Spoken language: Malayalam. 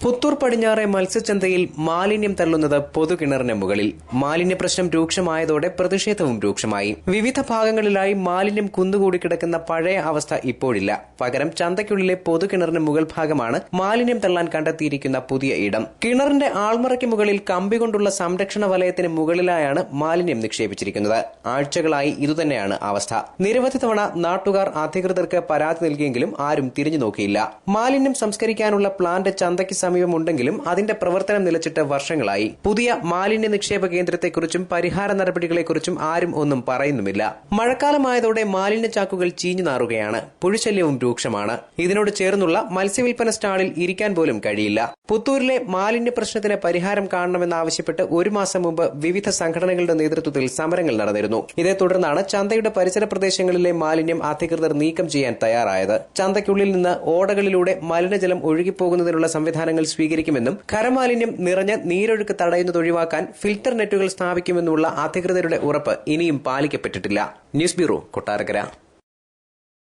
പുത്തൂർ പടിഞ്ഞാറെ മത്സ്യച്ചന്തയിൽ മാലിന്യം തള്ളുന്നത് പൊതുകിണറിന് മുകളിൽ. മാലിന്യ പ്രശ്നം രൂക്ഷമായതോടെ പ്രതിഷേധവും രൂക്ഷമായി. വിവിധ ഭാഗങ്ങളിലായി മാലിന്യം കുന്നുകൂടി കിടക്കുന്ന പഴയ അവസ്ഥ ഇപ്പോഴില്ല. പകരം ചന്തയ്ക്കുള്ളിലെ പൊതുകിണറിന് മുകൾ ഭാഗമാണ് മാലിന്യം തള്ളാൻ കണ്ടെത്തിയിരിക്കുന്ന പുതിയ ഇടം. കിണറിന്റെ ആൾമറയ്ക്ക് മുകളിൽ കമ്പി കൊണ്ടുള്ള സംരക്ഷണ വലയത്തിന് മുകളിലായാണ് മാലിന്യം നിക്ഷേപിച്ചിരിക്കുന്നത്. ആഴ്ചകളായി ഇതുതന്നെയാണ് അവസ്ഥ. നിരവധി തവണ നാട്ടുകാർ അധികൃതർക്ക് പരാതി നൽകിയെങ്കിലും ആരും തിരിഞ്ഞു നോക്കിയില്ല. മാലിന്യം സംസ്കരിക്കാനുള്ള പ്ലാന്റ് ചന്തയ്ക്ക് സമീപമുണ്ടെങ്കിലും അതിന്റെ പ്രവർത്തനം നിലച്ചിട്ട് വർഷങ്ങളായി. പുതിയ മാലിന്യ നിക്ഷേപ കേന്ദ്രത്തെക്കുറിച്ചും പരിഹാര നടപടികളെക്കുറിച്ചും ആരും ഒന്നും പറയുന്നുമില്ല. മഴക്കാലമായതോടെ മാലിന്യ ചാക്കുകൾ ചീഞ്ഞു നാറുകയാണ്. പുഴുശല്യവും രൂക്ഷമാണ്. ഇതിനോട് ചേർന്നുള്ള മത്സ്യവിൽപ്പന സ്റ്റാളിൽ ഇരിക്കാൻ പോലും കഴിയില്ല. പുത്തൂരിലെ മാലിന്യ പ്രശ്നത്തിന് പരിഹാരം കാണണമെന്നാവശ്യപ്പെട്ട് ഒരു മാസം മുമ്പ് വിവിധ സംഘടനകളുടെ നേതൃത്വത്തിൽ സമരങ്ങൾ നടന്നിരുന്നു. ഇതേ തുടർന്നാണ് ചന്തയുടെ പരിസര പ്രദേശങ്ങളിലെ മാലിന്യം അധികൃതർ നീക്കം ചെയ്യാൻ തയ്യാറായത്. ചന്തയ്ക്കുള്ളിൽ നിന്ന് ഓടകളിലൂടെ മലിനജലം ഒഴുകിപ്പോകുന്നതിനുള്ള സംവിധാനങ്ങൾ സ്വീകരിക്കുമെന്നും ഖരമാലിന്യം നിറഞ്ഞ് നീരൊഴുക്ക് തടയുന്നത് ഒഴിവാക്കാൻ ഫിൽട്ടർ നെറ്റുകൾ സ്ഥാപിക്കുമെന്നുള്ള അധികൃതരുടെ ഉറപ്പ് ഇനിയും പാലിക്കപ്പെട്ടിട്ടില്ല. News bureau, Kottarakkara.